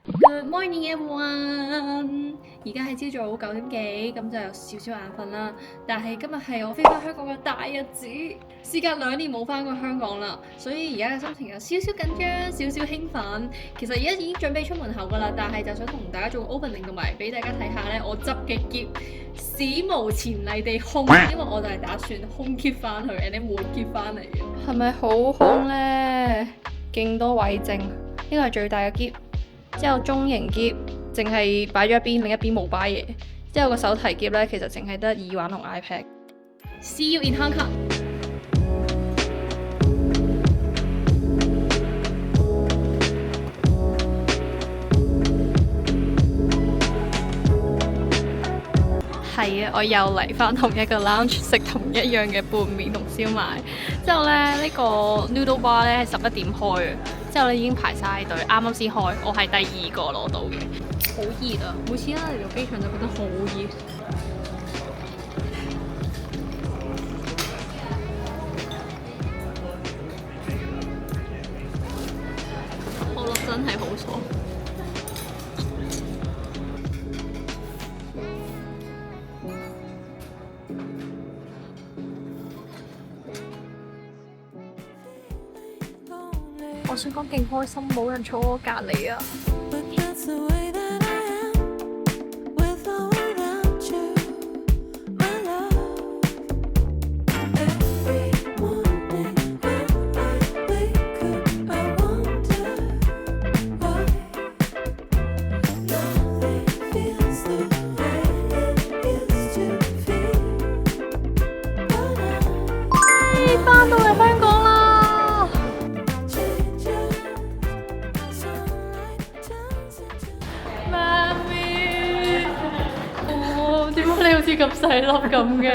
Good morning everyone！而家係朝早9點幾，咁就有少少眼瞓啦。但係今日係我飛返香港嘅大日子，事隔2年冇返過香港啦，所以而家嘅心情有少少緊張，少少興奮。其實而家已經準備出門口㗎啦，但係就想同大家做個 opening 同埋俾大家睇下呢，我執嘅篋史無前例地空，因為我就係打算空篋返去，and then 滿篋返嚟嘅。係咪好空呢？勁多位剩，呢個係最大嘅篋。之後中型篋淨係擺咗一邊，另一邊冇擺嘢。之後個手提篋呢，其實淨係得耳環同 iPad。See you in Hong Kong。係啊，我又嚟返同一個 lounge 食同一樣嘅拌麵同燒賣。之後呢，呢個 noodle bar 呢係11點開嘅。之後咧已經排晒隊，啱啱先開，我係第2個攞到嘅。好熱啊！每次一嚟到機場就覺得好熱。可樂真係好爽。我想講勁開心，冇人坐我隔離啊！返到嚟香港啦！媽咪，點解你好似咁細粒咁嘅？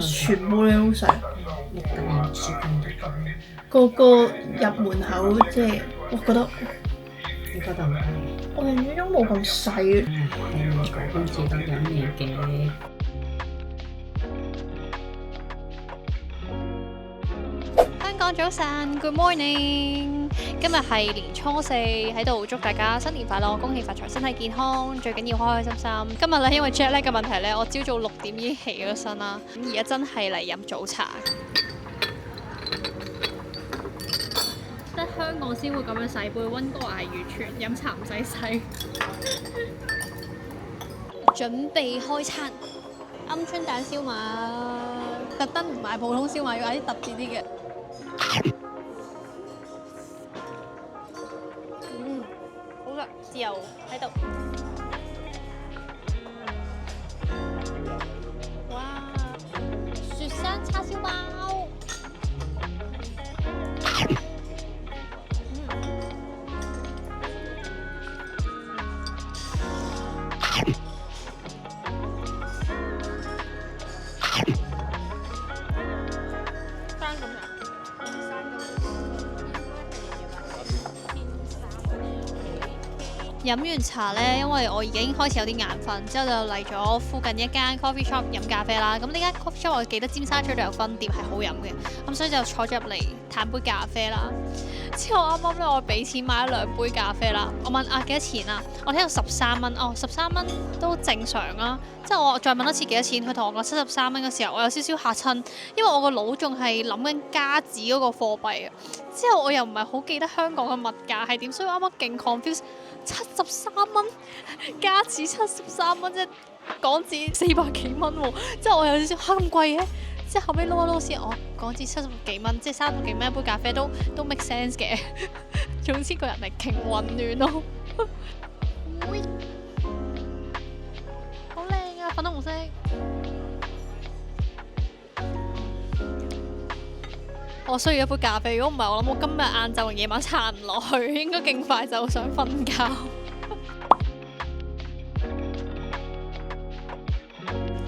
全部你都食，個個入門口即係，我覺得你覺得唔係？我印象中冇咁細。今次都2年嘅。香港早晨 ，Good morning！今日係年初4，喺度祝大家新年快樂，恭喜發財，身體健康，最緊要開開心心。今日咧因為 jet lag 嘅問題咧，我朝早6點已經起咗身啦，咁而家真係嚟飲早茶。得香港先會咁樣洗杯，溫哥華係完全飲茶唔使洗。準備開餐，鵪鶉蛋燒賣，特登唔買普通燒賣，要買啲特別啲嘅。好啦，豉油喺度。哇！雪山叉燒包。飲完茶呢，因為我已經開始有啲眼瞓，之後就嚟咗附近一間 coffee shop 飲咖啡啦。咁呢間 coffee shop 我記得尖沙咀都有分店係好飲嘅，咁所以就坐咗入嚟嘆杯咖啡啦。之後啱啱咧我俾錢買咗2杯咖啡啦，我問幾多錢啊？我聽到13蚊，哦13蚊都正常啊。之後我再問一次幾多錢，佢同我講73蚊嘅時候，我有少少嚇親，因為我個腦仲係諗緊加紙嗰個貨幣啊。之後我又唔係好記得香港嘅物價係點，所以我啱啱勁 confuse。73蚊加紙73蚊，即係港紙400幾蚊喎。之後我有少少咁貴嘅，之後後尾撈一撈先，港紙70幾蚊，即係30幾蚊一杯咖啡都 make sense 嘅。總之個人係勁混亂咯。好靚啊，粉紅色。我需要一杯咖啡，如果唔係，我諗我今日晏晝同夜晚撐唔落去，應該勁快就想瞓覺。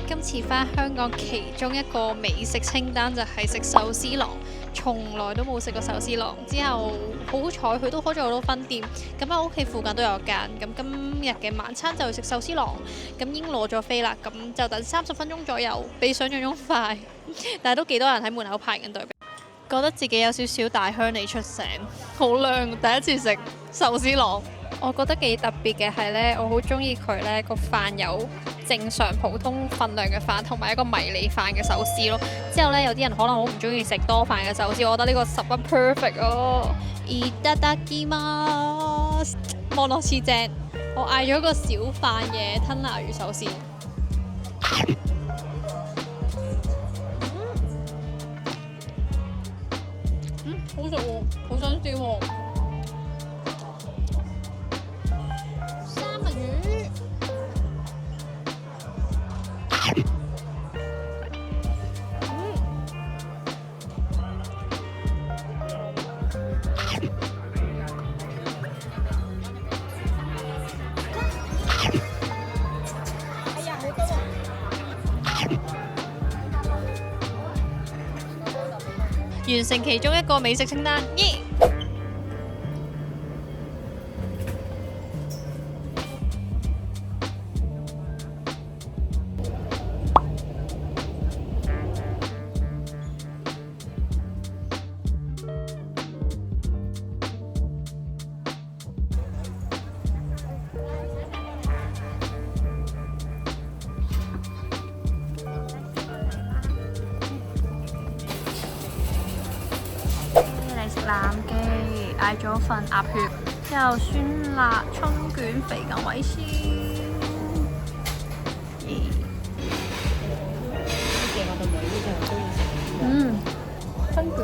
今次返香港其中一個美食清單就係食壽司郎，從來都冇食過壽司郎。之後好彩佢都開咗好多分店，咁喺屋企附近都有間。咁今日嘅晚餐就去食壽司郎，咁已經攞咗飛啦，咁就等30分鐘左右，比想象中快，但係都幾多人喺門口排緊隊。覺得自己有少少大鄉里出城，好靚！第一次食壽司郎，我覺得幾特別嘅係呢，我好中意佢呢個飯有正常普通份量嘅飯，同埋一個迷你飯嘅壽司咯。之後呢，有啲人可能好唔中意食多飯嘅壽司，我覺得呢個十分 perfect 咯。いただきます，望落似正。我嗌咗個小飯嘅吞拿魚壽司。好食喎，好新鮮喎！三文魚，哎呀，好多喎！完成其中一個美食清單，耶！南記嗌咗份鴨血，之後酸辣春卷肥牛米線。春卷。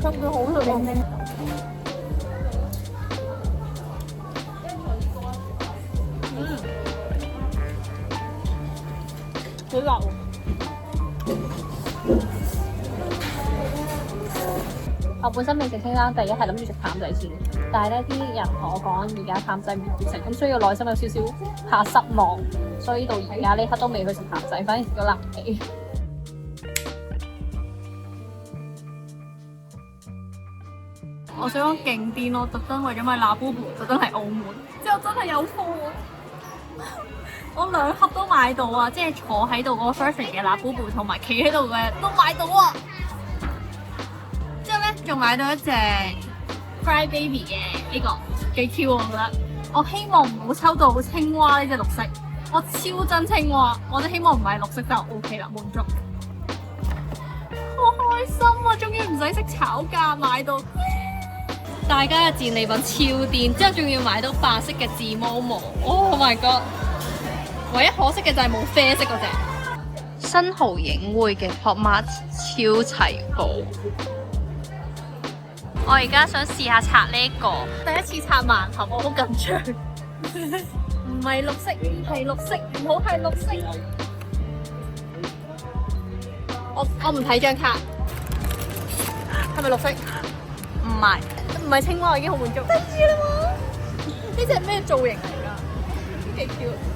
春卷好食喎。好辣喎！我本身未食清單，第一係諗住食淡仔先，但係呢啲人同我講而家淡仔唔好食，咁所以我內心有少少怕失望，所以到而家呢刻都未去食淡仔，反而食咗南記。我想講勁癲咯，特登為咗買辣布布，特登嚟澳門，之後真係有貨。我2盒都買到啊！即係坐喺度嗰個 version 嘅辣布布，同埋企喺度嘅都買到啊！之後咧仲買到一隻 Cry Baby 嘅呢個幾 Q 我覺得。我希望唔好抽到青蛙呢隻綠色，我超憎青蛙，我都希望唔係綠色就 OK 啦，滿足。好開心啊！終於唔使識炒價買到。大家嘅戰利品超癲，之後仲要買到白色嘅字毛毛 ，Oh my god！唯一可惜嘅就係冇啡色嗰隻。新濠影匯嘅學馬超齊步。我而家想試下拆呢個，第一次拆盲盒，我好緊張。唔係綠色，係綠色，唔好係綠色。我唔睇張卡，係咪綠色？唔係，唔係青蛙，我已經好滿足。得意啦嘛！呢隻咩造型嚟㗎？幾 Q！